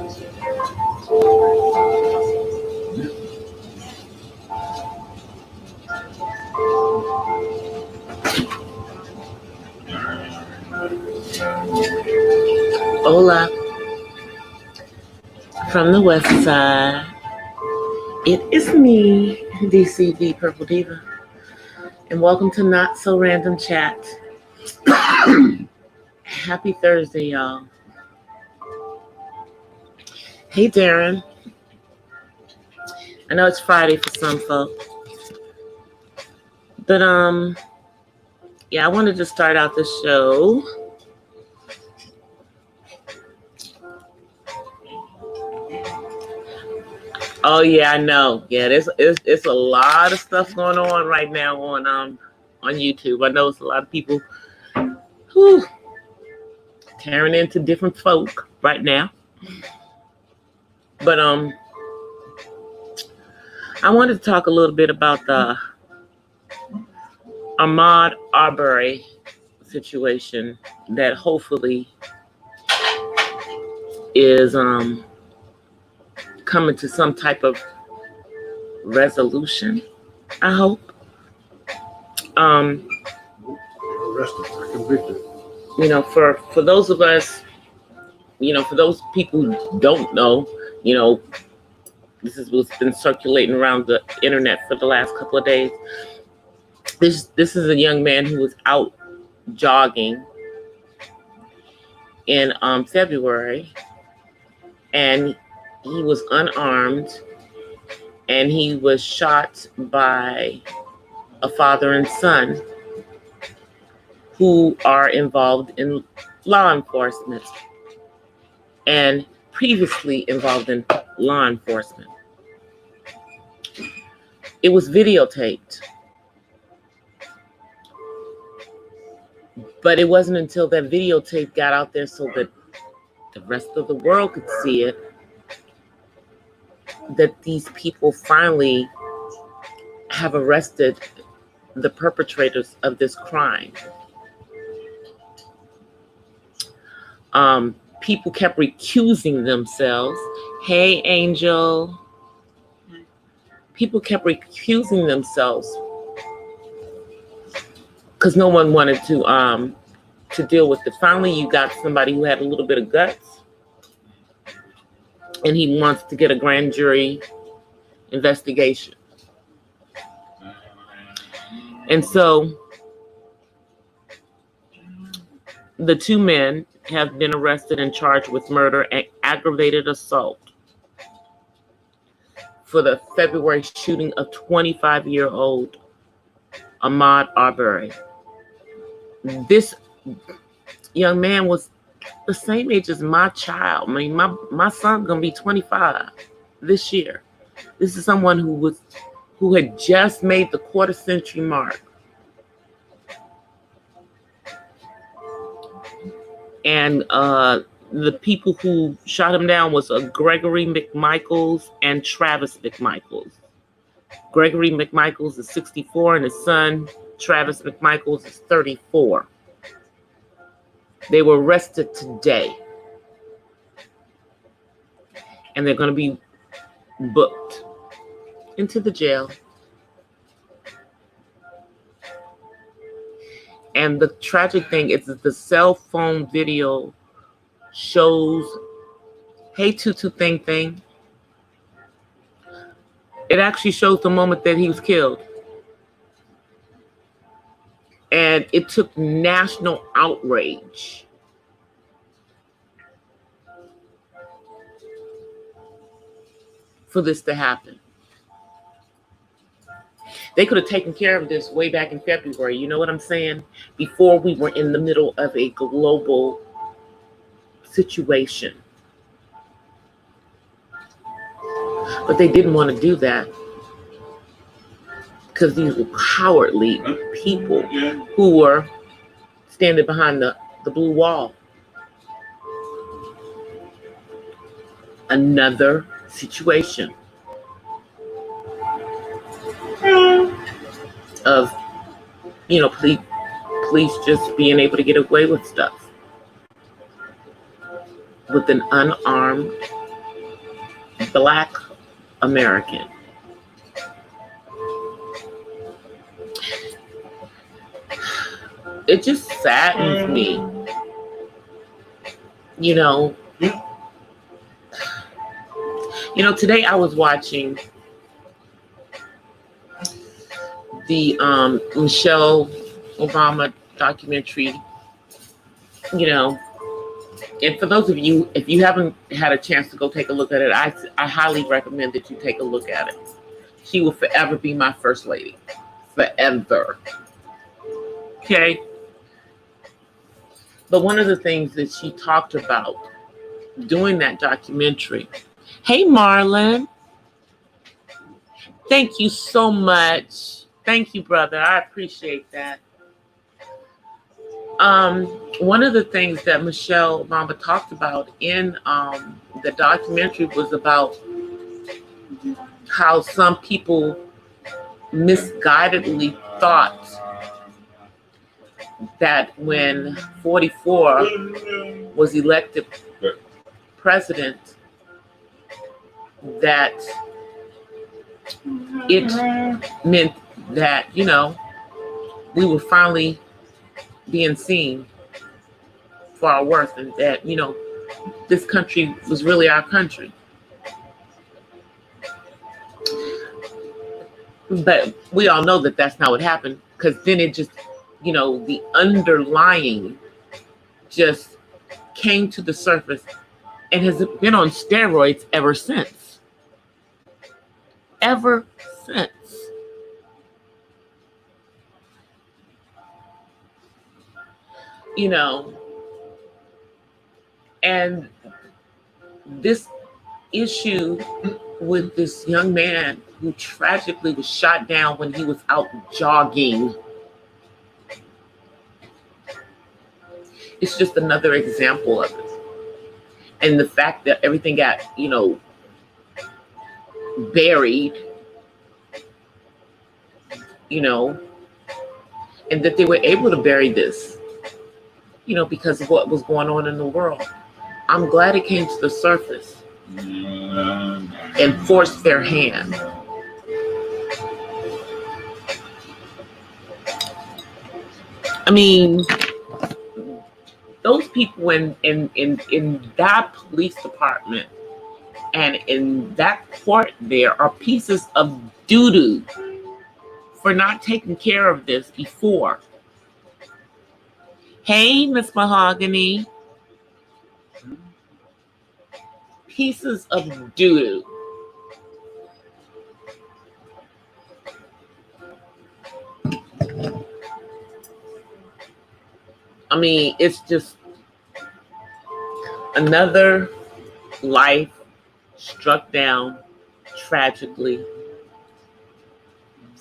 Hola, from the west side. It is me, DCThePurpleDiva, and welcome to Not So Random Chat. Happy Thursday, y'all. Hey, Darren. I know it's Friday for some folks, but yeah, I wanted to start out the show. Oh yeah, I know. Yeah, it's a lot of stuff going on right now on YouTube. I know it's a lot of people tearing into different folk right now. But I wanted to talk a little bit about the Ahmaud Arbery situation that hopefully is coming to some type of resolution, I hope. Arrested or convicted. You know, for those of us, you know, for those people who don't know, you know, this is what's been circulating around the internet for the last couple of days. This is a young man who was out jogging in February, and he was unarmed, and he was shot by a father and son who are involved in law enforcement and previously involved in law enforcement. It was videotaped, but it wasn't until that videotape got out there so that the rest of the world could see it that these people finally have arrested the perpetrators of this crime. People kept recusing themselves. Hey, Angel. People kept recusing themselves because no one wanted to deal with it. Finally, you got somebody who had a little bit of guts, and he wants to get a grand jury investigation. And so the two men have been arrested and charged with murder and aggravated assault for the February shooting of 25-year-old Ahmaud Arbery. This young man was the same age as my child. I mean, my son's gonna be 25 this year. This is someone who had just made the quarter-century mark. And the people who shot him down was Gregory McMichaels and Travis McMichaels. Gregory McMichaels is 64, and his son, Travis McMichaels, is 34. They were arrested today, and they're going to be booked into the jail. And the tragic thing is that the cell phone video shows, hey, Tutu Thing Thing. It actually shows the moment that he was killed. And it took national outrage for this to happen. They could have taken care of this way back in February. You know what I'm saying? Before we were in the middle of a global situation. But they didn't want to do that because these were cowardly people who were standing behind the blue wall. Another situation of, you know, police just being able to get away with stuff with an unarmed Black American. It just saddens me. You know, today I was watching the Michelle Obama documentary, and for those of you, if you haven't had a chance to go take a look at it, I highly recommend that you take a look at it. She will forever be my first lady. Forever. Okay? But one of the things that she talked about doing that documentary. Hey, Marlon. Thank you so much. Thank you, brother. I appreciate that. One of the things that Michelle Obama talked about in the documentary was about how some people misguidedly thought that when 44 was elected president, that it meant that, we were finally being seen for our worth, and that, this country was really our country. But we all know that that's not what happened, because then it just, the underlying just came to the surface and has been on steroids ever since. Ever since. And this issue with this young man who tragically was shot down when he was out jogging. It's just another example of it. And the fact that everything got, buried, and that they were able to bury this, because of what was going on in the world. I'm glad it came to the surface and forced their hand. I mean, those people in that police department and in that court there are pieces of doo-doo for not taking care of this before. Hey, Miss Mahogany. Pieces of doo-doo. I mean, it's just another life struck down tragically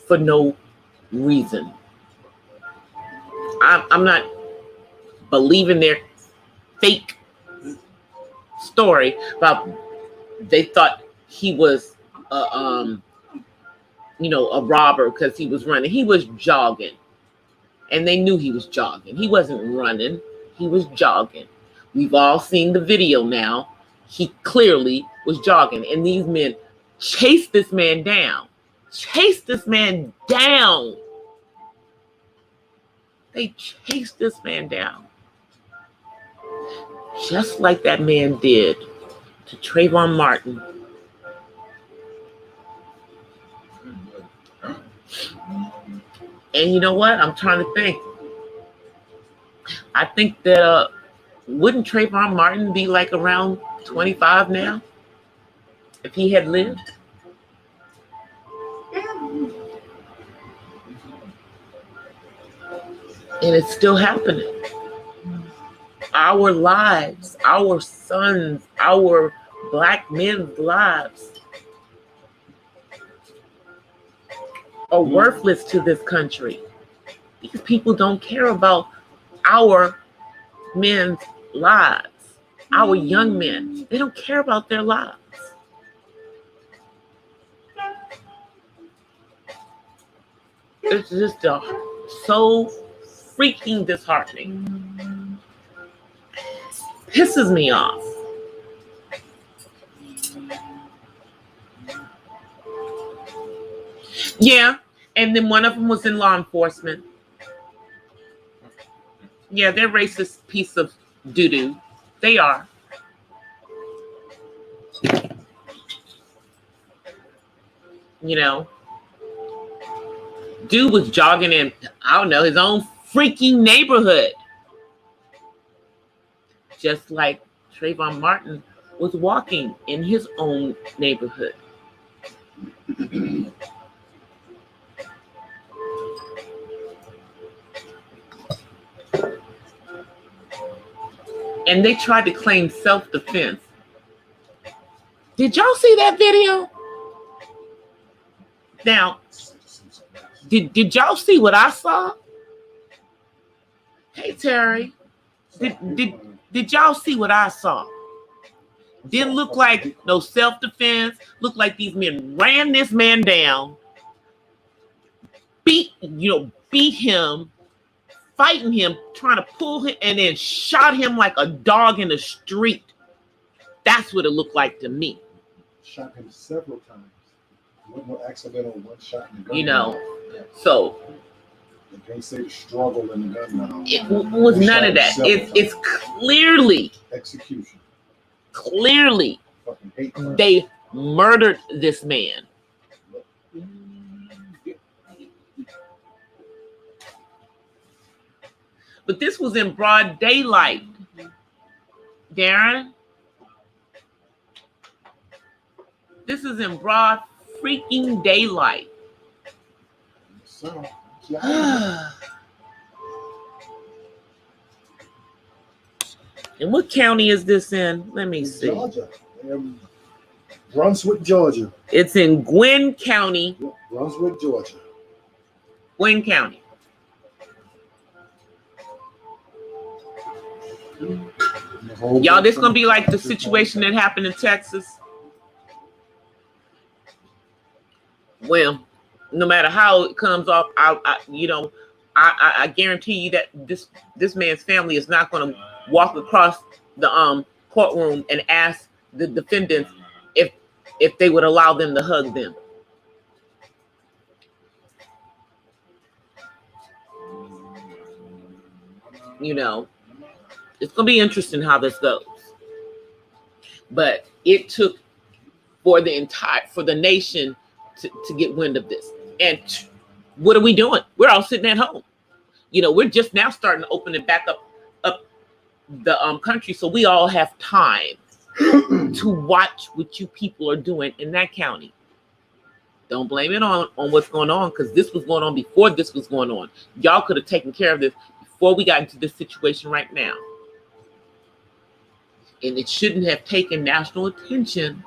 for no reason. I'm not believing their fake story about they thought he was a robber because he was running. He was jogging. And they knew he was jogging. He wasn't running. He was jogging. We've all seen the video now. He clearly was jogging. And these men chased this man down. Chased this man down. They chased this man down. Just like that man did to Trayvon Martin. And you know what? I'm trying to think. I think that wouldn't Trayvon Martin be like around 25 now? If he had lived? And it's still happening. Our lives, our sons, our Black men's lives are worthless to this country because people don't care about our men's lives, our young men. They don't care about their lives. It's just so freaking disheartening. Pisses me off. Yeah, and then one of them was in law enforcement. Yeah, they're racist piece of doo-doo. They are. You know, dude was jogging in, I don't know, his own freaking neighborhood. Just like Trayvon Martin was walking in his own neighborhood. And they tried to claim self-defense. Did y'all see that video? Now, did y'all see what I saw? Hey, Terry. Did y'all see what I saw? Didn't look like no self-defense. Looked like these men ran this man down, beat him, fighting him, trying to pull him, and then shot him like a dog in the street. That's what it looked like to me. Shot him several times. Wasn't no accidental one shot in the gun. You know, so you can't say the struggle in the gun now. it was none of that. It's clearly execution. Clearly, Fucking hate crime. They murdered this man. But this was in broad daylight. Darren, this is in broad freaking daylight. So, and what county is this in? Let me see. Georgia. Brunswick, Georgia. It's in Gwynn County. Yep, Brunswick, Georgia. Gwynn County. Y'all, this gonna be like the situation that happened in Texas. Well, no matter how it comes off, I guarantee you that this man's family is not going to walk across the courtroom and ask the defendants if they would allow them to hug them. You know, it's going to be interesting how this goes. But it took for the nation to get wind of this. And what are we doing? We're all sitting at home. You know, we're just now starting to open it back up the country, so we all have time to watch what you people are doing in that county. Don't blame it on what's going on, because this was going on before this was going on. Y'all could have taken care of this before we got into this situation right now. And it shouldn't have taken national attention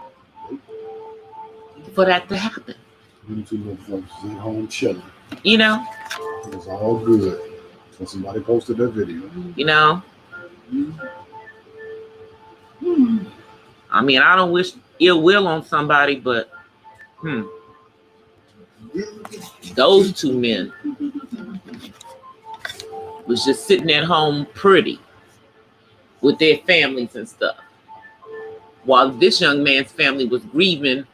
for that to happen. Folks at home chilling. You know? It was all good. So somebody posted that video. You know? I mean, I don't wish ill will on somebody, but those two men was just sitting at home pretty with their families and stuff, while this young man's family was grieving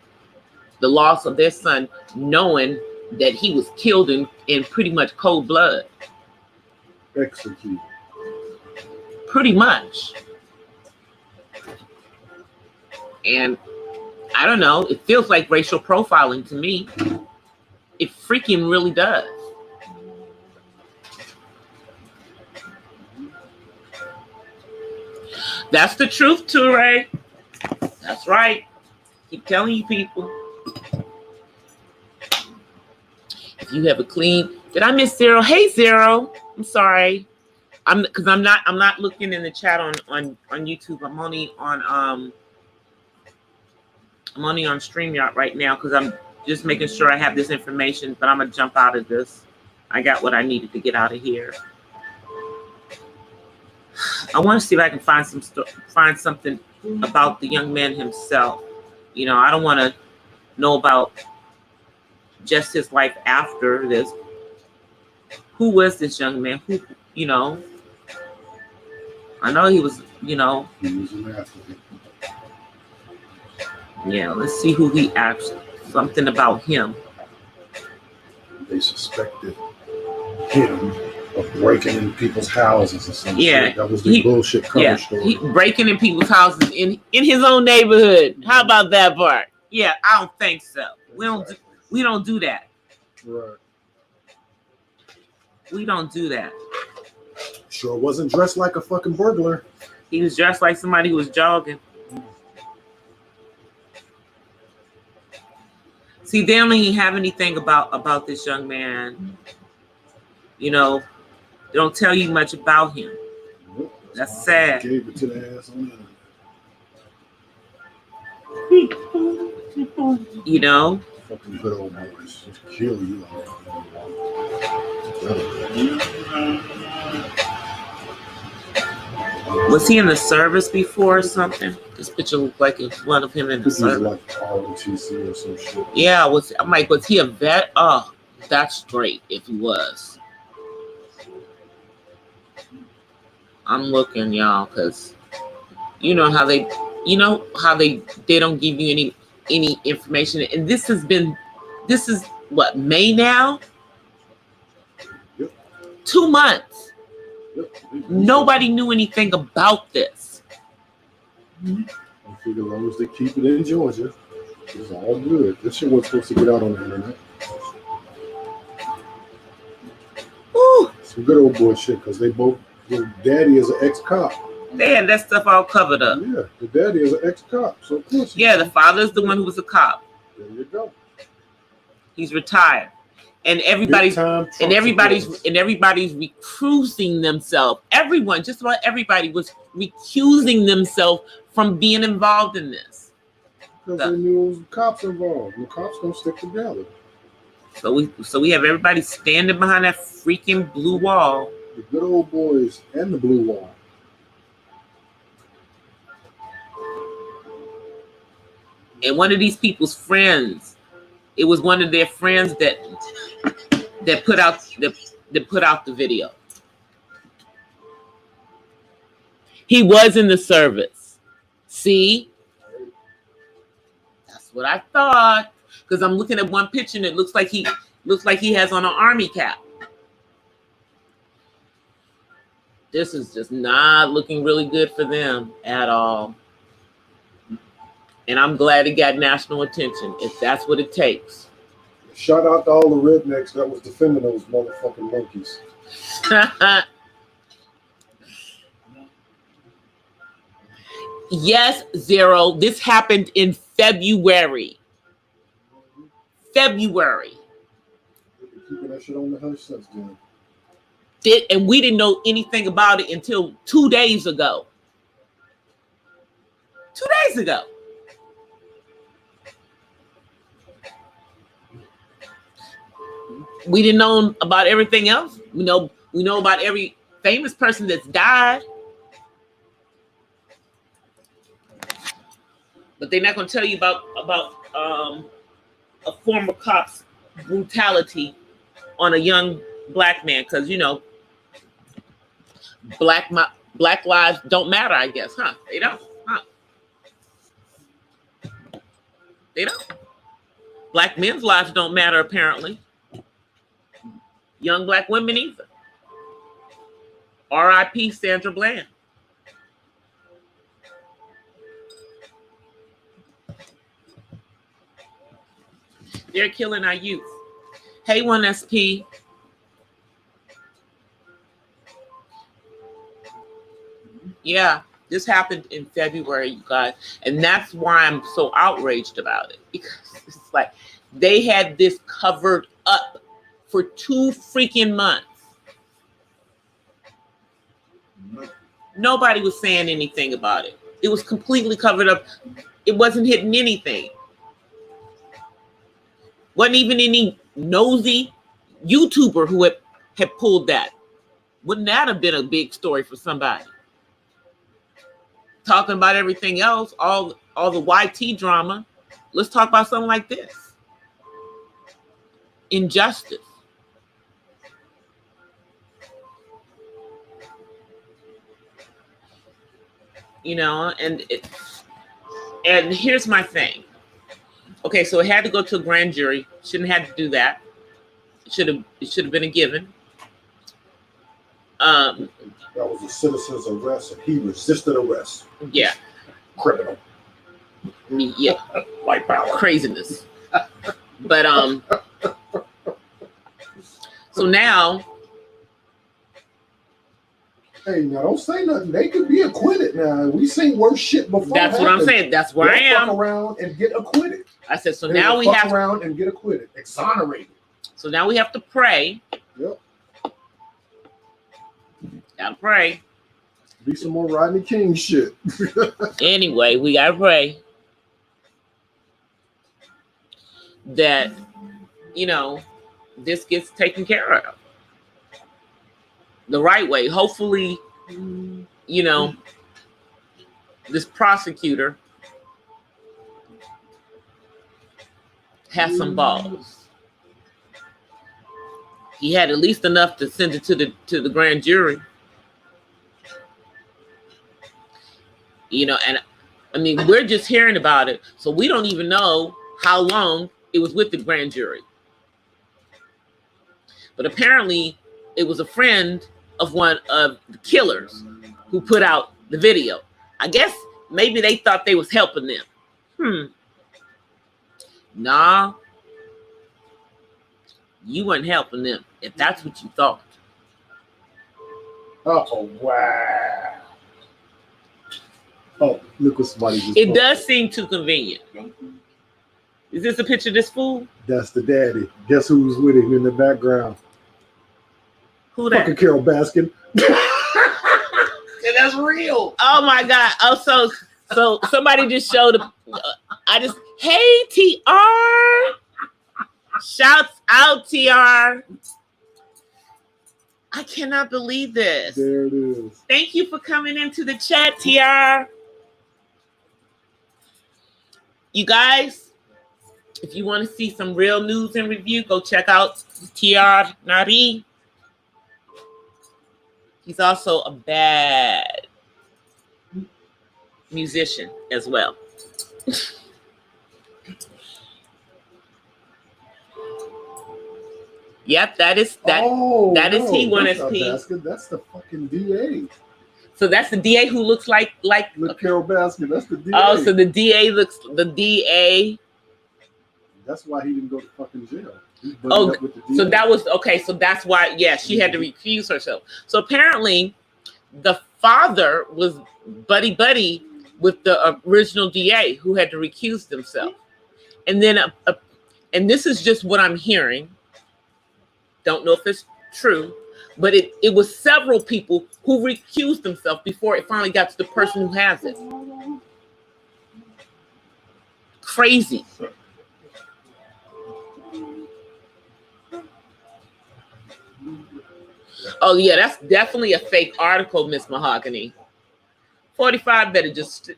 the loss of their son, knowing that he was killed in pretty much cold blood. Executed. Pretty much. And I don't know, it feels like racial profiling to me. It freaking really does. That's the truth, Toure. That's right. Keep telling you people. If you have a clean, did I miss Zero? Hey Zero, I'm sorry. I'm not looking in the chat on YouTube. I'm only on StreamYard right now because I'm just making sure I have this information, but I'm gonna jump out of this. I got what I needed to get out of here. I want to see if I can find something about the young man himself. You know, I don't want to know about just his life after this. Who was this young man? Who, you know? I know he was, you know. He was an athlete. Yeah, let's see who he actually, something about him. they suspected him of breaking in people's houses or something. Yeah, That was the bullshit cover story. He breaking in people's houses in his own neighborhood. How about that part? Yeah, I don't think so. We don't do that. Right. We don't do that. Sure wasn't dressed like a fucking burglar. He was dressed like somebody who was jogging. See, they don't even have anything about this young man. You know, they don't tell you much about him. Nope, that's sad. Gave it to the ass on that. You know? Fucking good old boys. Just kill you. Was he in the service before or something? This picture looked like it's one of him in the service. Like ROTC or some shit. Yeah, I'm like, was he a vet? Oh, that's great if he was. I'm looking, y'all, because you know how they don't give you any information. And this is what, May now? Yep. 2 months. Yep. Nobody knew anything about this. I figure as long as they keep it in Georgia, it's all good. This shit wasn't supposed to get out on the internet. Ooh. Some good old boy shit, because they both, their daddy is an ex-cop. They had that stuff all covered up. Yeah, the daddy is an ex-cop. So of course. Yeah, the father's the one who was a cop. There you go. He's retired. And everybody's recusing themselves. Everyone, just about everybody was recusing themselves from being involved in this. Because they knew it was cops involved. The cops don't stick together. So we have everybody standing behind that freaking blue wall. The good old boys and the blue wall. And one of these people's friends, it was one of their friends that put out the video. He was in the service. See? That's what I thought. Because I'm looking at one picture and it looks like he has on an army cap. This is just not looking really good for them at all. And I'm glad it got national attention, if that's what it takes. Shout out to all the rednecks that was defending those motherfucking monkeys. Yes, Zero. This happened in February. They've been keeping that shit on the hush since then. And we didn't know anything about it until 2 days ago. 2 days ago. We didn't know about everything else. We know about every famous person that's died. But they're not going to tell you about a former cop's brutality on a young black man, because black lives don't matter, I guess, huh? They don't, huh? They don't. Black men's lives don't matter, apparently. Young black women either. R.I.P. Sandra Bland. They're killing our youth. Hey, 1SP. Yeah, this happened in February, you guys. And that's why I'm so outraged about it. Because it's like they had this covered up for 2 freaking months. Nobody was saying anything about it. It was completely covered up. It wasn't hitting anything. Wasn't even any nosy YouTuber who had pulled that. Wouldn't that have been a big story for somebody? Talking about everything else, all the YT drama. Let's talk about something like this. Injustice. And here's my thing. Okay, so it had to go to a grand jury. Shouldn't have had to do that. It should have been a given. That was a citizen's arrest, and he resisted arrest. Yeah. Criminal. Yeah. White power. Craziness. But so now. Hey, now don't say nothing. They could be acquitted now. We seen worse shit before. That's what I'm saying. That's where I am. Fuck around and get acquitted. I said so. Now we have around and get acquitted, exonerated. So now we have to pray. Yep. Gotta pray. Be some more Rodney King shit. Anyway, we gotta pray that this gets taken care of the right way. Hopefully, this prosecutor has some balls. He had at least enough to send it to the grand jury. And I mean, we're just hearing about it, so we don't even know how long it was with the grand jury. But apparently, it was a friend of one of the killers who put out the video. I guess maybe they thought they was helping them. Nah, you weren't helping them, if that's what you thought. Oh, wow. Oh, look what somebody just It does seem too convenient. Is this a picture of this fool? That's the daddy. Guess who's with him in the background? Who that? Fucking Carol Baskin. And that's real. Oh my God. Oh, so somebody just showed hey, TR. Shouts out, TR. I cannot believe this. There it is. Thank you for coming into the chat, TR. You guys, if you want to see some real news and review, go check out TR Nari. He's also a bad musician as well. Yep, that is T1SP. That's the fucking DA. So that's the DA who looks like Look, Carol Baskin. That's the DA. Oh, so the DA. That's why he didn't go to fucking jail. Oh, so that was okay. So that's why, yeah, she had to recuse herself. So apparently, the father was buddy with the original DA who had to recuse himself, and then and this is just what I'm hearing. Don't know if it's true, but it was several people who recused themselves before it finally got to the person who has it. Crazy. Oh yeah, that's definitely a fake article, Miss Mahogany. 45 better just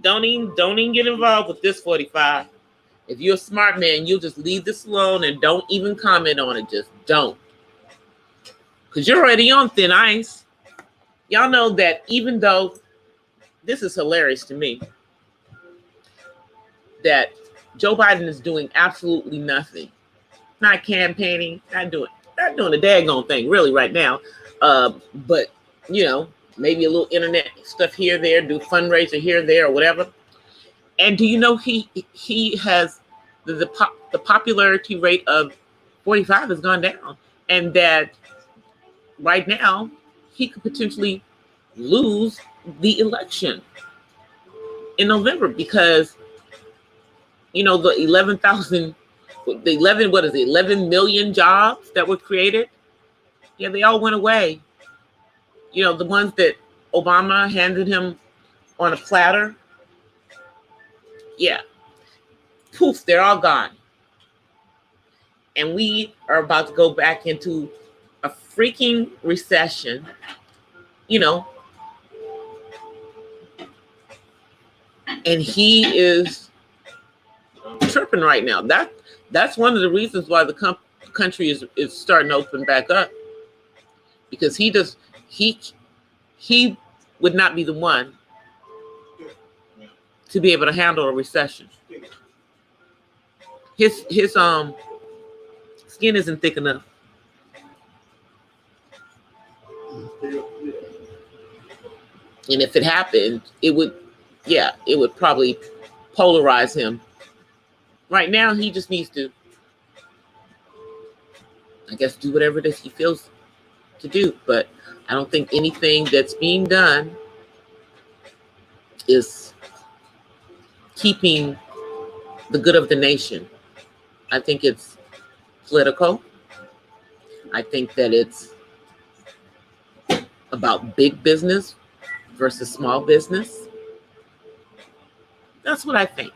don't even get involved with this 45. If you're a smart man, you'll just leave this alone and don't even comment on it. Just don't. Because you're already on thin ice. Y'all know that even though this is hilarious to me, that Joe Biden is doing absolutely nothing. Not campaigning, not doing a daggone thing really right now. But, maybe a little internet stuff here, there, do fundraiser here, there, or whatever. And do you know he has the popularity rate of 45 has gone down, and that right now he could potentially lose the election in November because the 11 million jobs that were created, yeah, they all went away. The ones that Obama handed him on a platter. Yeah. Poof, they're all gone. And we are about to go back into a freaking recession, and he is tripping right now. That's one of the reasons why the country is starting to open back up, because he would not be the one to be able to handle a recession. His skin isn't thick enough. And if it happened, it would probably polarize him. Right now, he just needs to, I guess, do whatever it is he feels to do. But I don't think anything that's being done is keeping the good of the nation. I think it's political. I think that it's about big business versus small business. That's what I think.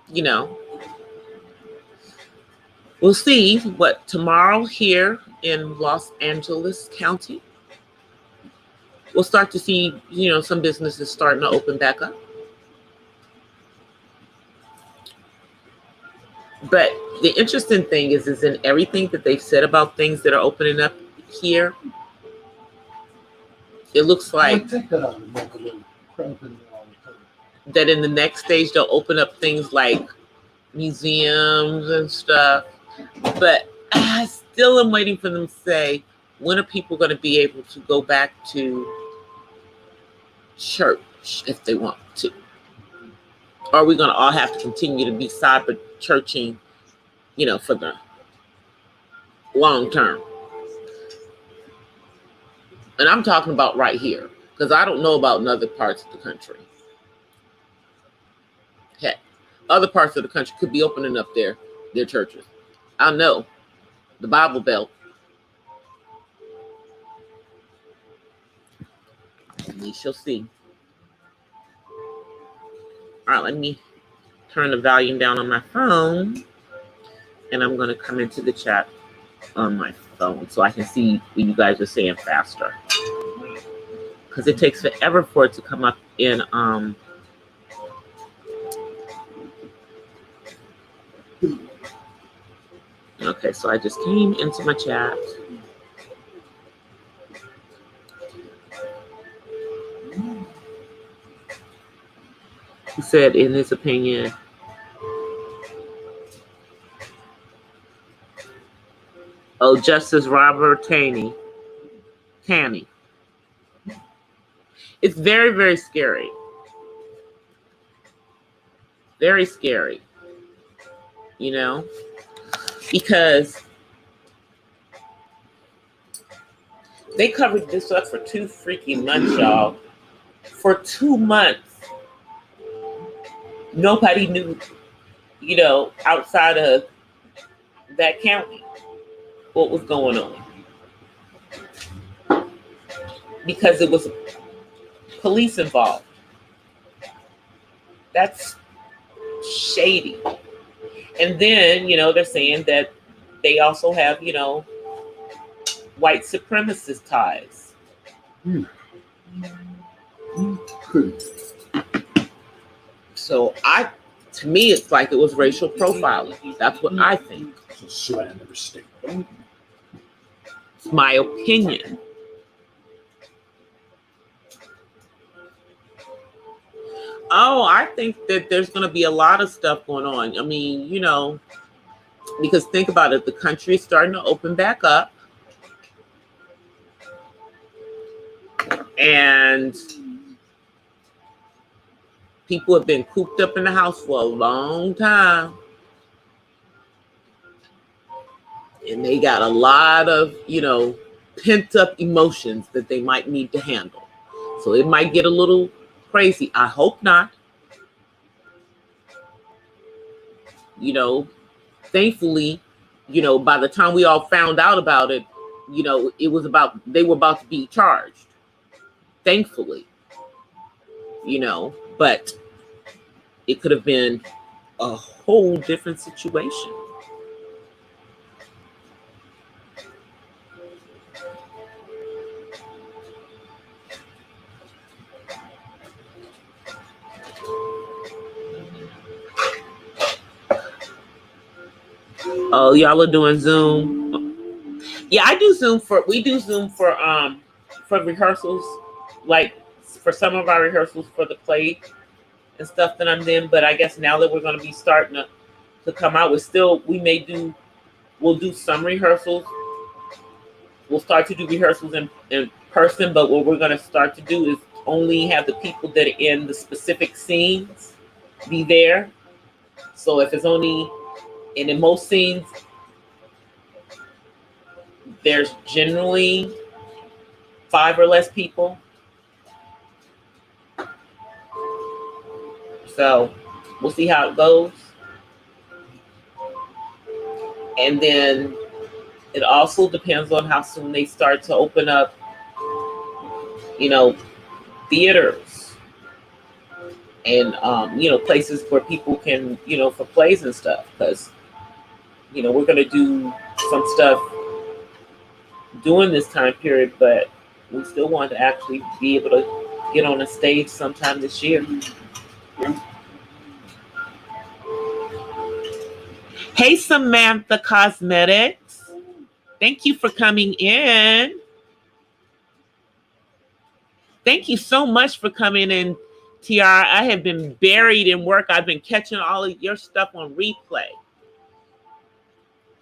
You know, we'll see what tomorrow here in Los Angeles County. We'll start to see, you know, some businesses starting to open back up. But the interesting thing is in everything that they've said about things that are opening up here, it looks like that in the next stage they'll open up things like museums and stuff. But I still am waiting for them to say, when are people going to be able to go back to church if they want to? Or are we going to all have to continue to be cyber churching, you know, for the long term? And I'm talking about right here, because I don't know about in other parts of the country. Heck, other parts of the country could be opening up their churches. I know, the Bible Belt. We shall see. All right, let me turn the volume down on my phone, and I'm going to come into the chat on my phone so I can see what you guys are saying faster. Because it takes forever for it to come up in okay, so I just came into my chat. He said, in his opinion, oh, Justice Robert Taney. It's very, very scary. Very scary. You know? Because they covered this up for 2 freaking months, y'all. For 2 months. Nobody knew, you know, outside of that county what was going on. Because it was police involved. That's shady. And then, you know, they're saying that they also have, you know, white supremacist ties. So to me, it's like it was racial profiling. That's what I think. It's my opinion. Oh, I think that there's going to be a lot of stuff going on. I mean, you know, because think about it, the country is starting to open back up. And people have been cooped up in the house for a long time. And they got a lot of, you know, pent up emotions that they might need to handle. So it might get a little crazy. I hope not. You know, thankfully, you know, by the time we all found out about it, you know, they were about to be charged. Thankfully, you know, but it could have been a whole different situation. Oh, y'all are doing Zoom. Yeah, we do Zoom for rehearsals, like for some of our rehearsals for the play and stuff that I'm in. But I guess now that we're going to be starting to come out with, we may do we'll do some rehearsals. We'll start to do rehearsals in person, but what we're going to start to do is only have the people that are in the specific scenes be there. So if it's only, and in most scenes, there's generally 5 or less people. So we'll see how it goes. And then it also depends on how soon they start to open up, you know, theaters and, you know, places where people can, you know, for plays and stuff. Because, you know, we're going to do some stuff during this time period, but we still want to actually be able to get on a stage sometime this year. Hey, Samantha Cosmetics. Thank you for coming in. Thank you so much for coming in, Tiara. I have been buried in work. I've been catching all of your stuff on replay.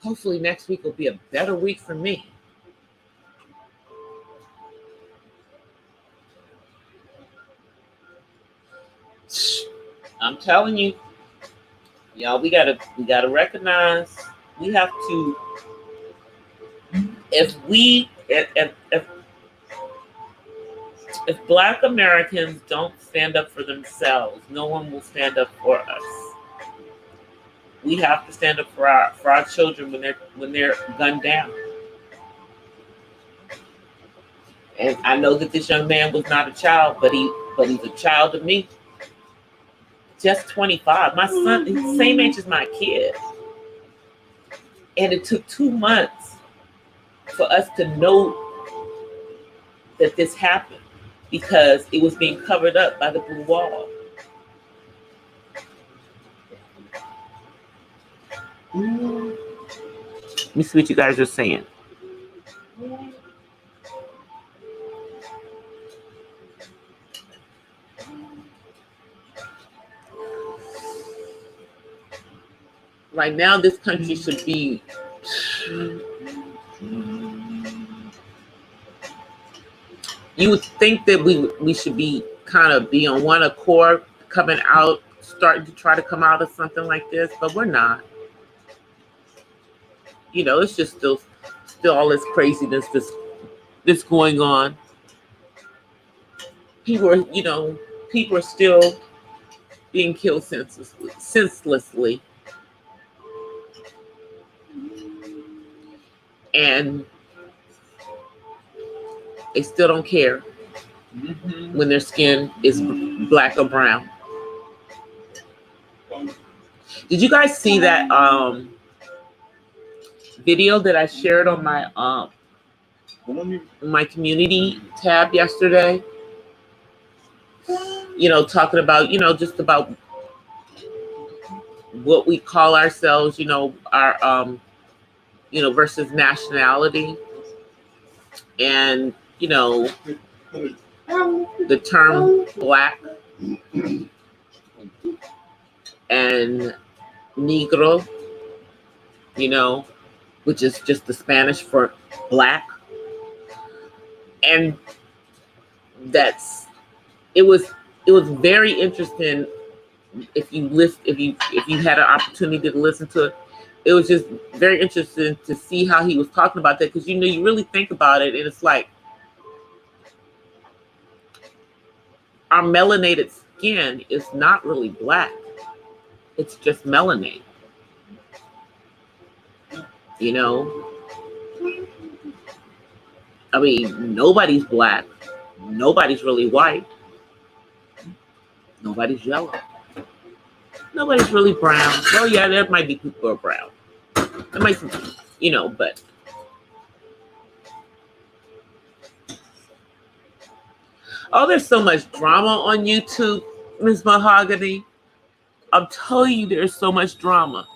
Hopefully next week will be a better week for me. I'm telling you, y'all, we gotta recognize. We have to. If Black Americans don't stand up for themselves, no one will stand up for us. We have to stand up for our children when they're gunned down. And I know that this young man was not a child, but he's a child of me. Just 25. My son, he's the same age as my kid. And it took 2 months for us to know that this happened because it was being covered up by the blue wall. Let me see what you guys are saying. Right now, this country should be you would think that we should be kind of be on one accord, coming out, starting to try to come out of something like this, but we're not. You know, it's just still all this craziness that's going on. People are still being killed senselessly. And they still don't care when their skin is black or brown. Did you guys see that video that I shared on my community tab yesterday? You know, talking about, you know, just about what we call ourselves, you know, our you know, versus nationality. And, you know, the term Black and Negro, you know, which is just the Spanish for black. And it was very interesting if you had an opportunity to listen to it. It was just very interesting to see how he was talking about that, because, you know, you really think about it, and it's like our melanated skin is not really black. It's just melanin. You know? I mean, nobody's black. Nobody's really white. Nobody's yellow. Nobody's really brown. Well, yeah, there might be people who are brown. There might be, you know, but oh, there's so much drama on YouTube, Ms. Mahogany. I'm telling you, there's so much drama.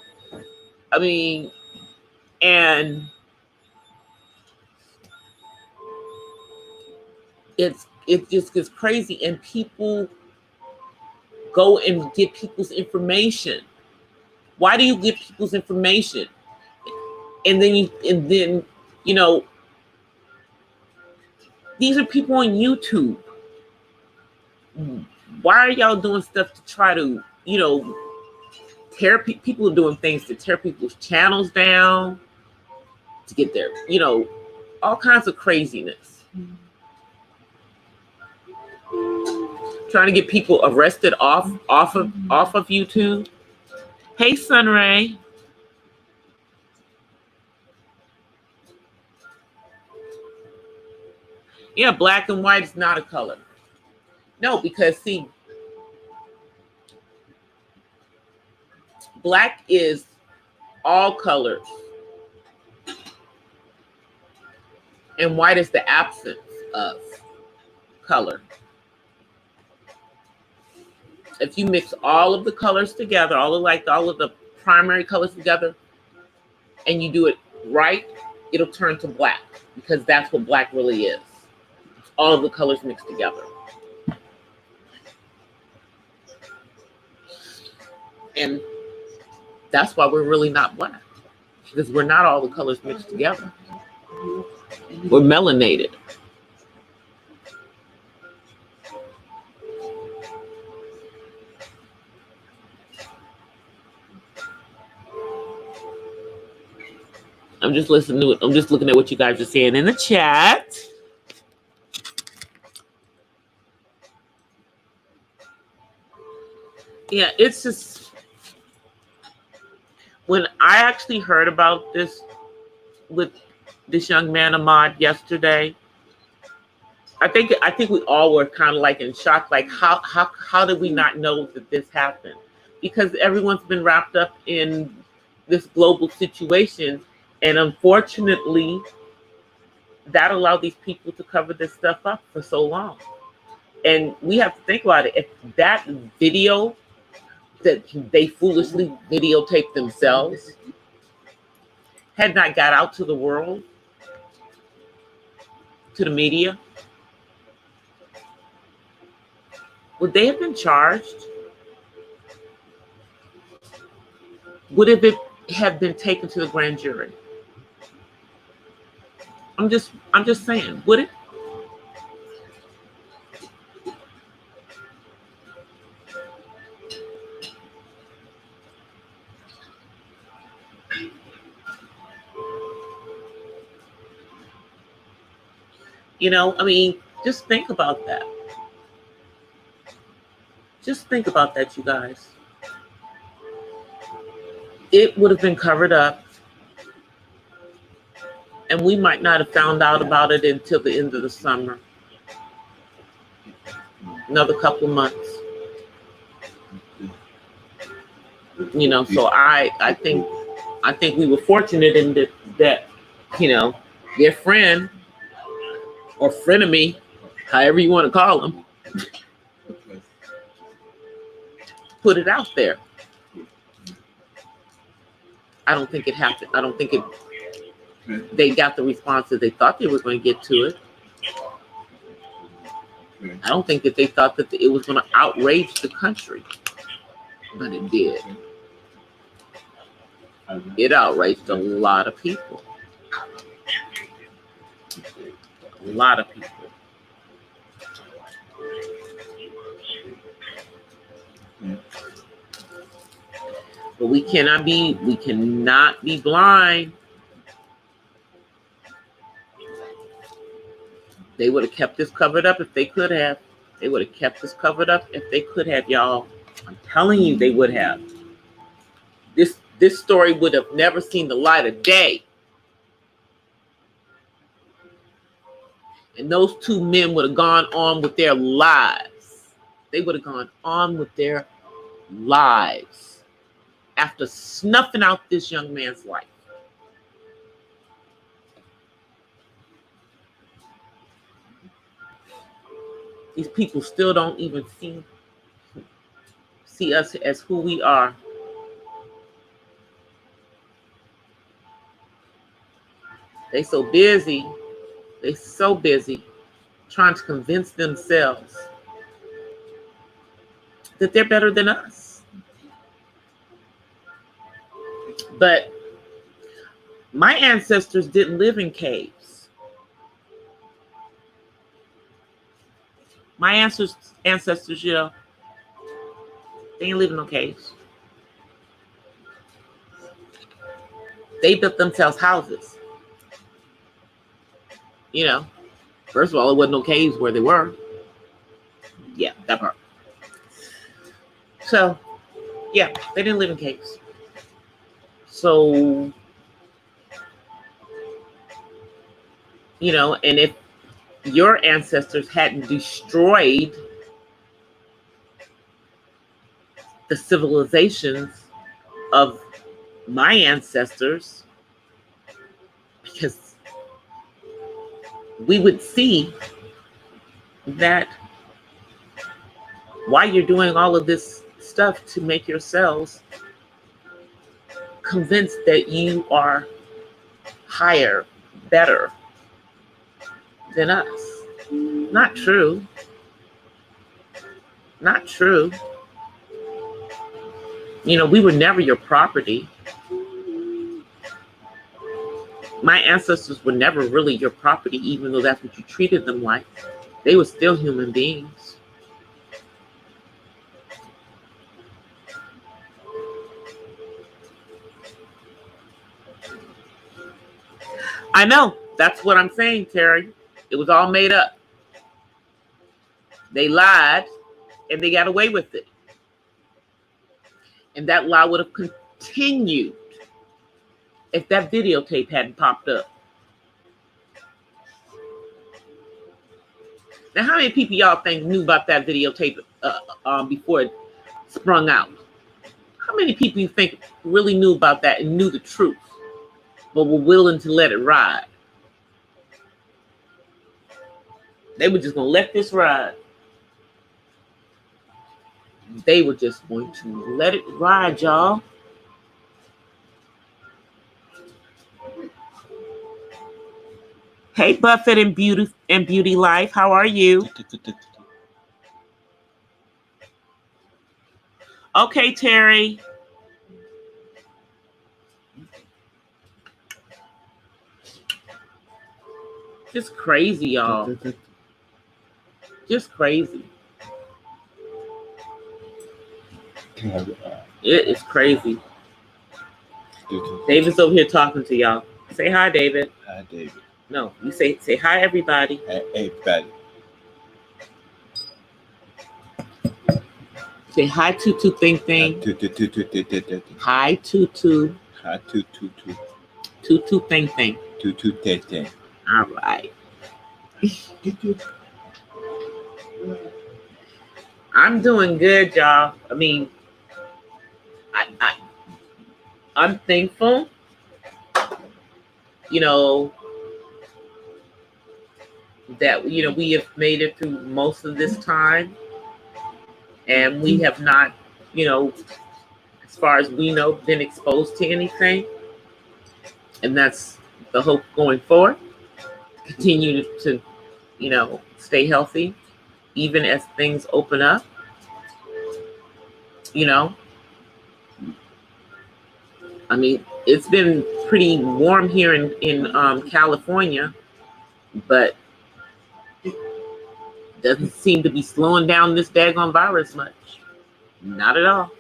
I mean, and it just gets crazy, and people go and get people's information. Why do you get people's information? And then you know, these are people on YouTube. Why are y'all doing stuff to try to, tear people are doing things to tear people's channels down, to get their, all kinds of craziness. Trying to get people arrested off of YouTube. Hey, Sunray. Yeah, black and white is not a color. No, because see, black is all colors, and white is the absence of color. If you mix all of the colors together, all of the primary colors together, and you do it right, it'll turn to black, because that's what black really is. It's all of the colors mixed together. And that's why we're really not black, because we're not all the colors mixed together. We're melanated. I'm just listening to it. I'm just looking at what you guys are saying in the chat. Yeah, it's just, when I actually heard about this with this young man Ahmad yesterday, I think we all were kind of like in shock, like how did we not know that this happened? Because everyone's been wrapped up in this global situation, and unfortunately, that allowed these people to cover this stuff up for so long. And we have to think about it. If that video that they foolishly videotaped themselves had not got out to the world, to the media, would they have been charged? Would it have been taken to the grand jury? I'm just saying, would it? I mean, just think about that. Just think about that, you guys. It would have been covered up, and we might not have found out about it until the end of the summer. Another couple of months. So I think we were fortunate in that their friend or frenemy, however you want to call them, put it out there. I don't think it happened. I don't think they got the response that they thought they were going to get to it. I don't think that they thought that it was going to outrage the country, but it did. It outraged a lot of people. A lot of people. But we cannot be blind. They would have kept this covered up if they could have. They would have kept this covered up if they could have, y'all. I'm telling you, they would have. This story would have never seen the light of day. And those two men would have gone on with their lives. They would have gone on with their lives after snuffing out this young man's life. These people still don't even see us as who we are. They so busy trying to convince themselves that they're better than us. But My ancestors didn't live in caves. My ancestors, you know, they didn't live in no caves. They built themselves houses. You know, first of all, it wasn't no caves where they were. Yeah, that part. So, yeah, they didn't live in caves. So, you know, and if your ancestors hadn't destroyed the civilizations of my ancestors, because we would see that while you're doing all of this stuff to make yourselves convinced that you are higher, better than us. Not true. Not true. You know, we were never your property. My ancestors were never really your property, even though that's what you treated them like. They were still human beings. I know. That's what I'm saying, Terry. It was all made up. They lied, and they got away with it. And that lie would have continued if that videotape hadn't popped up. Now, how many people y'all think knew about that videotape before it sprung out? How many people you think really knew about that and knew the truth, but were willing to let it ride? They were just going to let this ride. They were just going to let it ride, y'all. Hey, Buffett and Beauty Life, how are you? Okay, Terry. Just crazy, y'all. Just crazy. It is crazy. David's over here talking to y'all. Say hi, David. Hi, David. No, you say hi, everybody. Hey, everybody. Say hi, Tutu Thing Thing. Hi, Tutu. Hi, Tutu. Tutu Thing Thing. Tutu Thing. All right. I'm doing good, y'all. I mean, I'm thankful. You know, that we have made it through most of this time, and we have not, as far as we know, been exposed to anything. And that's the hope going forward. Continue to stay healthy, even as things open up. I mean, it's been pretty warm here in California, but doesn't seem to be slowing down this daggone virus much. Not at all.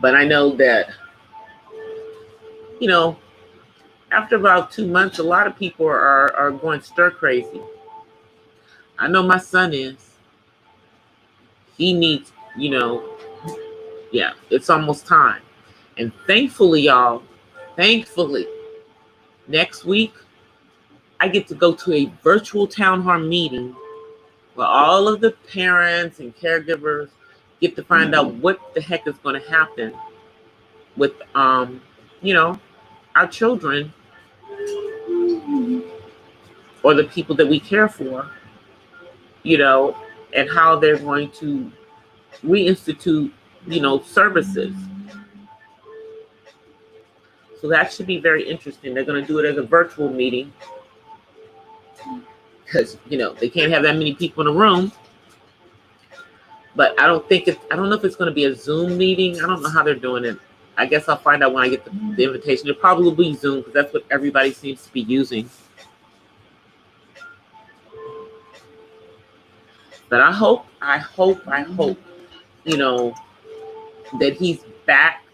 But I know that, after about 2 months, a lot of people are going stir crazy. I know my son is. He needs, it's almost time. And thankfully, y'all, next week, I get to go to a virtual town hall meeting where all of the parents and caregivers get to find out what the heck is going to happen with, our children or the people that we care for, and how they're going to reinstitute, services. So that should be very interesting. They're going to do it as a virtual meeting because, they can't have that many people in a room. But I don't know if it's going to be a Zoom meeting. I don't know how they're doing it. I guess I'll find out when I get the invitation. It probably will be Zoom because that's what everybody seems to be using. But I hope, you know, that he's back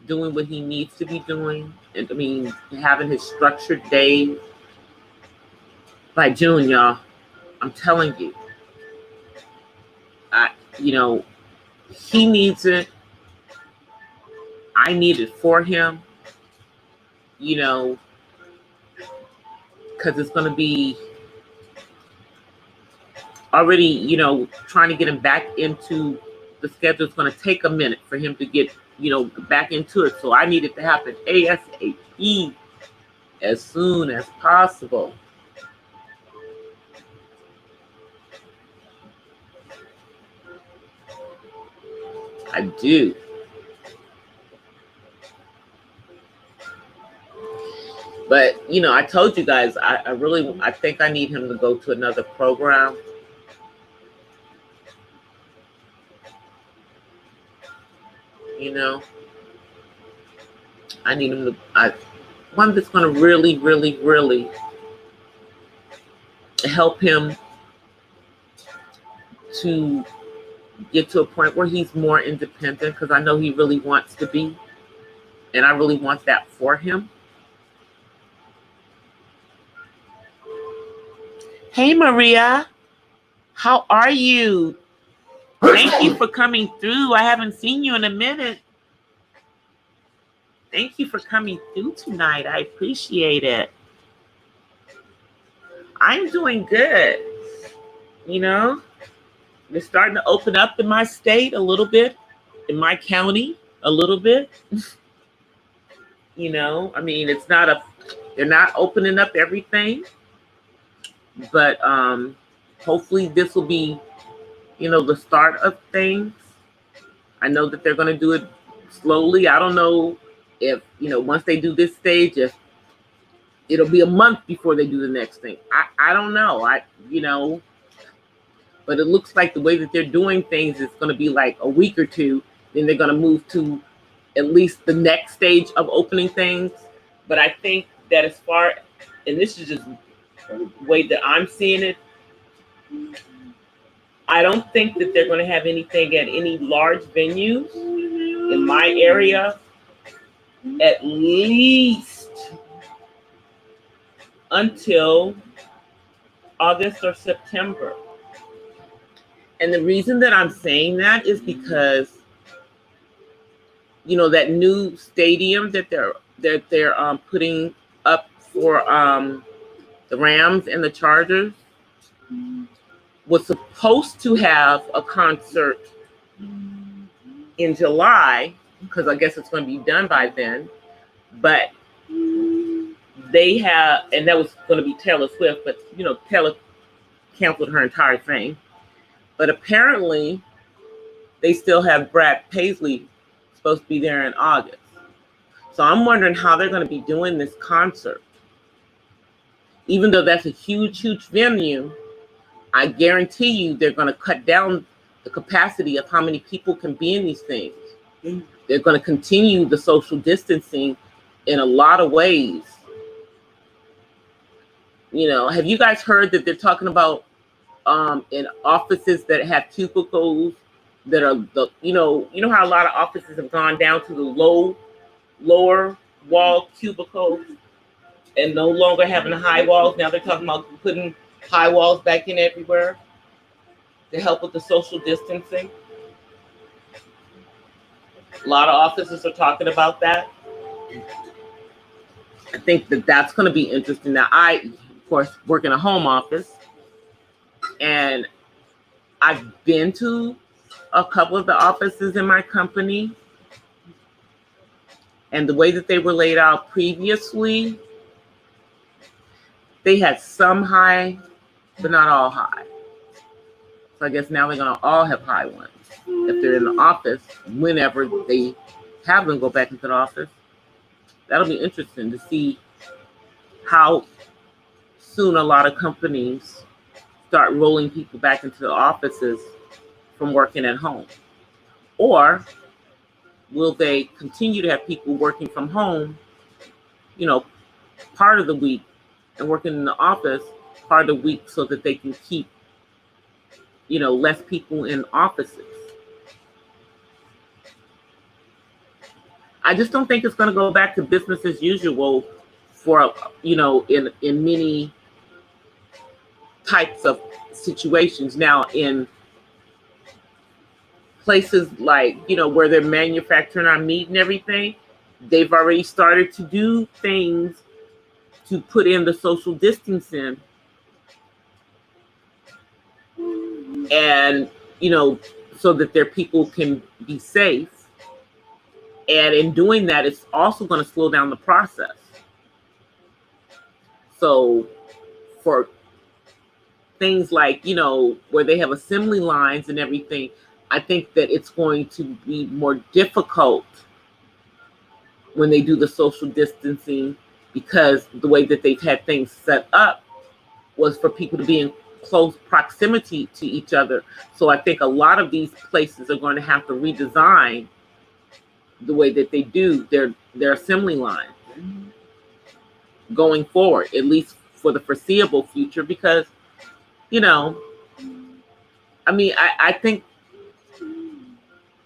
doing what he needs to be doing. And I mean, having his structured day by June, y'all. I'm telling you, he needs it. I need it for him, because it's going to be already, trying to get him back into the schedule. It's going to take a minute for him to get, back into it. So I need it to happen ASAP, as soon as possible. I do. But, I told you guys, I think I need him to go to another program. I need him to, one that's going to really, really, really help him to get to a point where he's more independent, because I know he really wants to be, and I really want that for him. Hey, Maria, how are you? Thank you for coming through. I haven't seen you in a minute. Thank you for coming through tonight. I appreciate it. I'm doing good. They're starting to open up in my state a little bit, in my county a little bit. I mean, they're not opening up everything, but hopefully this will be, the start of things. I know that they're going to do it slowly. I don't know if, once they do this stage, if it'll be a month before they do the next thing. I don't know. But it looks like the way that they're doing things is going to be like a week or two. Then they're going to move to at least the next stage of opening things. But I think that as far, and this is just the way that I'm seeing it, I don't think that they're going to have anything at any large venues in my area, at least until August or September. And the reason that I'm saying that is because, that new stadium that they're putting up for the Rams and the Chargers was supposed to have a concert in July, because I guess it's going to be done by then. But they have, and that was going to be Taylor Swift, but Taylor canceled her entire thing. But apparently, they still have Brad Paisley supposed to be there in August. So I'm wondering how they're going to be doing this concert. Even though that's a huge, huge venue, I guarantee you they're going to cut down the capacity of how many people can be in these things. They're going to continue the social distancing in a lot of ways. Have you guys heard that they're talking about in offices that have cubicles that are how a lot of offices have gone down to the lower wall cubicles and no longer having the high walls. Now they're talking about putting high walls back in everywhere to help with the social distancing. A lot of offices are talking about that. I think that that's going to be interesting. Now, I, of course, work in a home office, and I've been to a couple of the offices in my company, and the way that they were laid out previously, they had some high, but not all high. So I guess now they're going to all have high ones. If they're in the office, whenever they have them go back into the office, that'll be interesting to see how soon a lot of companies start rolling people back into the offices from working at home. Or will they continue to have people working from home, you know, part of the week and working in the office part of the week so that they can keep, you know, less people in offices? I just don't think it's going to go back to business as usual for, you know, in many types of situations. Now, in places like, you know, where they're manufacturing our meat and everything, they've already started to do things to put in the social distancing. And, you know, so that their people can be safe. And in doing that, it's also going to slow down the process. So for things like, you know, where they have assembly lines and everything, I think that it's going to be more difficult when they do the social distancing, because the way that they've had things set up was for people to be in close proximity to each other. So I think a lot of these places are going to have to redesign the way that they do their assembly line going forward, at least for the foreseeable future, because, you know, I mean, I think,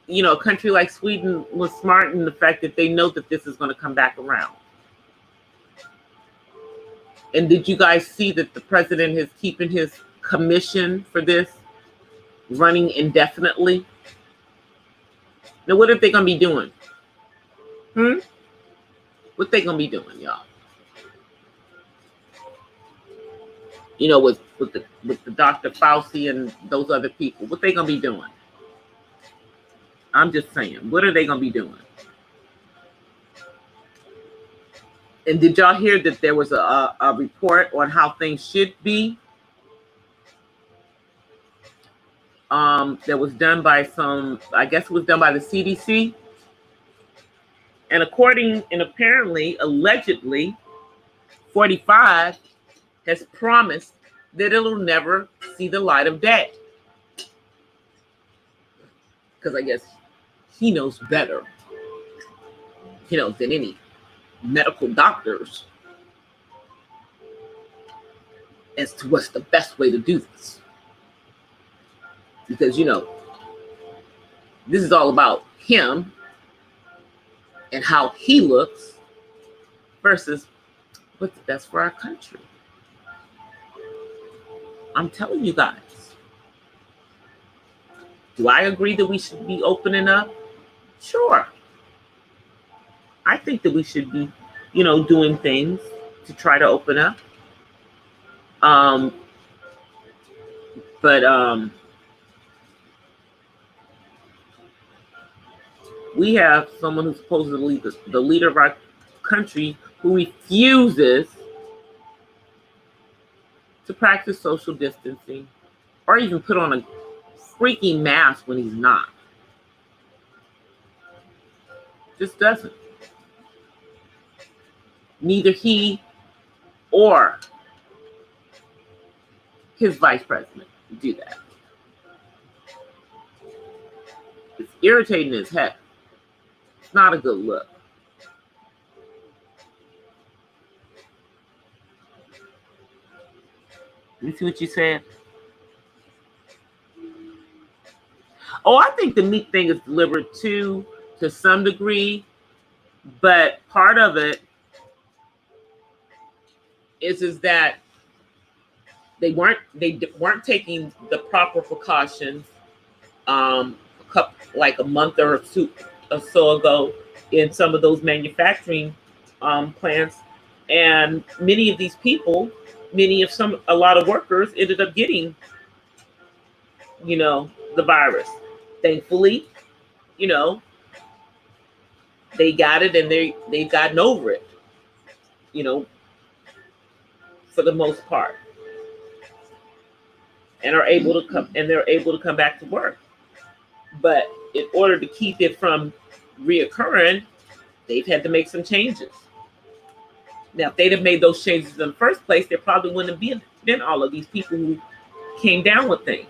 you know, a country like Sweden was smart in the fact that they know that this is going to come back around. And did you guys see that the president is keeping his commission for this running indefinitely? Now, what are they going to be doing? What they going to be doing, y'all? You know, with the Dr. Fauci and those other people, what they going to be doing? I'm just saying, what are they going to be doing? And did y'all hear that there was a report on how things should be? That was done by some, I guess it was done by the CDC. And apparently, allegedly, 45 has promised that it'll never see the light of day. Because I guess he knows better, you know, than any medical doctors as to what's the best way to do this. Because, you know, this is all about him and how he looks versus what's best for our country. I'm telling you guys. Do I agree that we should be opening up? Sure. I think that we should be, you know, doing things to try to open up. But we have someone who's supposedly the leader of our country who refuses to practice social distancing or even put on a freaking mask when he's not. Just doesn't. Neither he or his vice president do that. It's irritating as heck. It's not a good look. Let me see what you said. Oh, I think the meat thing is deliberate too, to some degree, but part of it is that they weren't taking the proper precautions like a month or two or so ago in some of those manufacturing plants, and many of these people, a lot of workers ended up getting, you know, the virus. Thankfully, you know, they got it and they've gotten over it, you know, for the most part, and they're able to come back to work. But in order to keep it from reoccurring, they've had to make some changes. Now, if they'd have made those changes in the first place, there probably wouldn't have been all of these people who came down with things.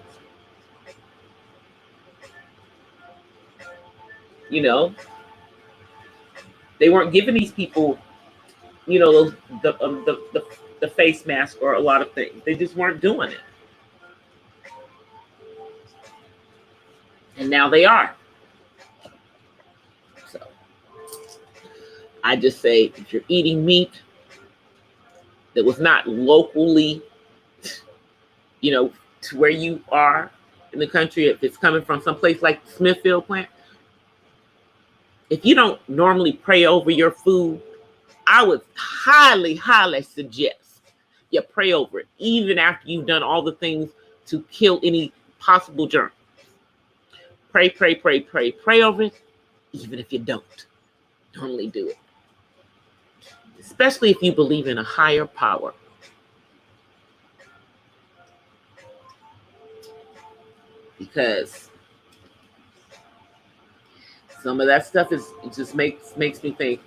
You know, They weren't giving these people, you know, the face mask or a lot of things. They just weren't doing it. And now they are. So I just say, if you're eating meat that was not locally, you know, to where you are in the country, if it's coming from someplace like the Smithfield plant, if you don't normally pray over your food, I would highly, highly suggest you pray over it, even after you've done all the things to kill any possible germ. Pray, pray, pray, pray, pray over it, even if you don't normally do it. Especially if you believe in a higher power. Because some of that stuff it just makes me think,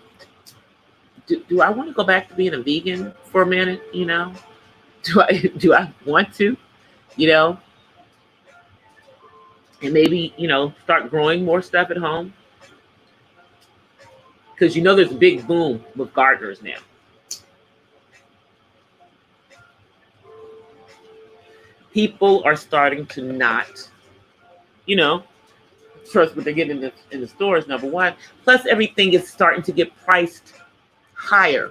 do I want to go back to being a vegan for a minute, you know? Do I want to, you know? And maybe, you know, start growing more stuff at home. Because you know there's a big boom with gardeners now. People are starting to not, you know, trust what they're getting in the stores, number one. Plus, everything is starting to get priced higher.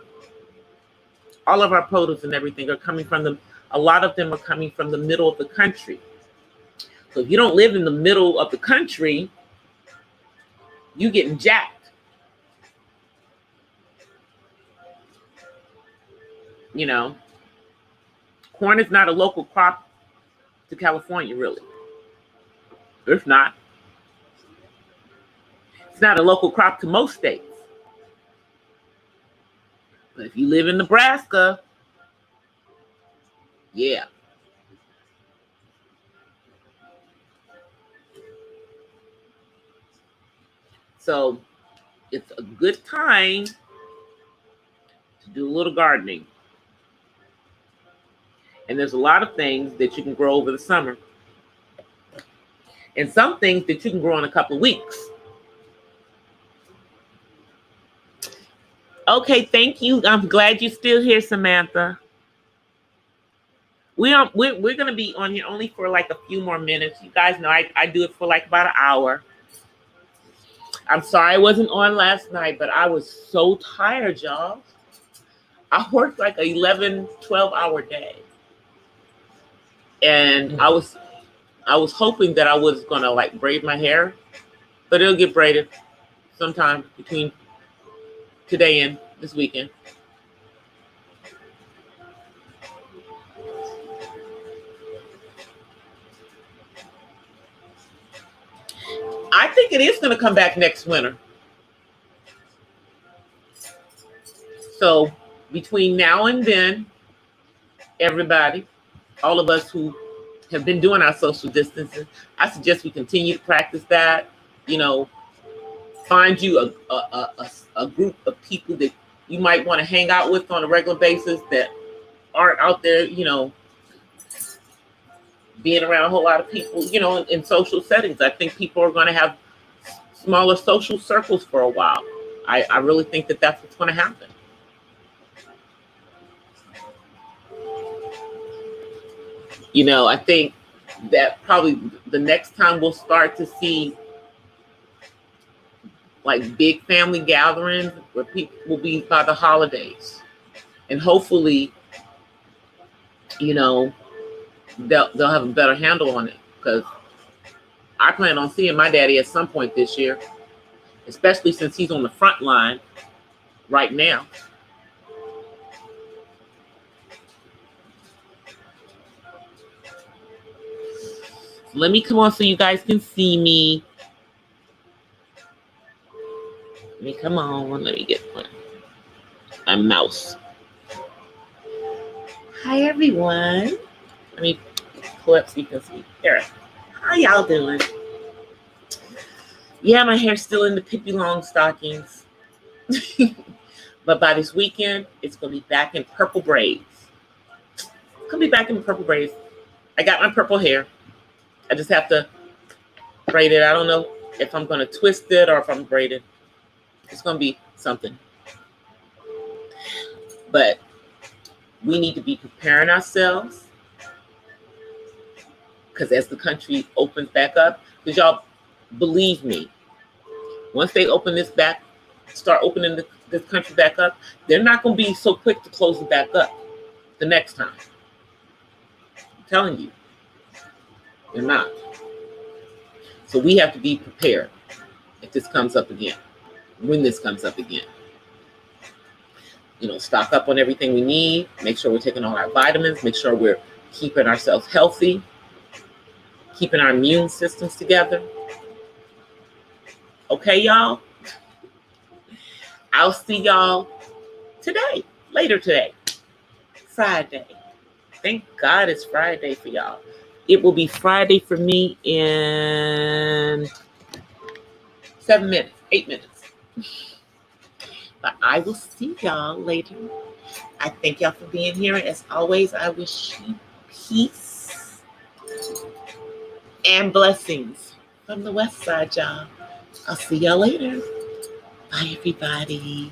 All of our produce and everything are coming from a lot of them are coming from the middle of the country. So if you don't live in the middle of the country, you getting jacked. You know, corn is not a local crop to California, really. It's not. It's not a local crop to most states. But if you live in Nebraska, yeah. So it's a good time to do a little gardening. And there's a lot of things that you can grow over the summer. And some things that you can grow in a couple of weeks. Okay, thank you. I'm glad you're still here, Samantha. We're going to be on here only for like a few more minutes. You guys know I do it for like about an hour. I'm sorry I wasn't on last night, but I was so tired, y'all. I worked like an 11, 12-hour day. And I was hoping that I was going to like braid my hair, but it'll get braided sometime between today and this weekend. I think it is going to come back next winter. So between now and then, everybody, all of us who have been doing our social distancing, I suggest we continue to practice that. You know, find you a group of people that you might want to hang out with on a regular basis that aren't out there, you know, being around a whole lot of people, you know, in social settings. I think people are going to have smaller social circles for a while. I really think that that's what's going to happen. You know, I think that probably the next time we'll start to see like big family gatherings where people will be by the holidays. And hopefully, you know, they'll have a better handle on it, because I plan on seeing my daddy at some point this year, especially since he's on the front line right now. Let me come on so you guys can see me. Let me come on. Let me get my mouse. Hi, everyone. Let me pull up so you can see. There. How y'all doing? Yeah, my hair's still in the Pippi Longstockings. But by this weekend, it's going to be back in purple braids. It's going to be back in purple braids. I got my purple hair. I just have to braid it. I don't know if I'm going to twist it or if I'm braided. It's going to be something. But we need to be preparing ourselves, because as the country opens back up, because y'all, believe me, once they open this back, start opening this country back up, they're not going to be so quick to close it back up the next time. I'm telling you, they're not. So we have to be prepared if this comes up again, when this comes up again. Stock up on everything we need, make sure we're taking all our vitamins, make sure we're keeping ourselves healthy, keeping our immune systems together. Okay, y'all? I'll see y'all today, later today, Friday. Thank God it's Friday for y'all. It will be Friday for me in 7 minutes, 8 minutes. But I will see y'all later. I thank y'all for being here. As always, I wish you peace and blessings from the West Side, y'all. I'll see y'all later. Bye, everybody.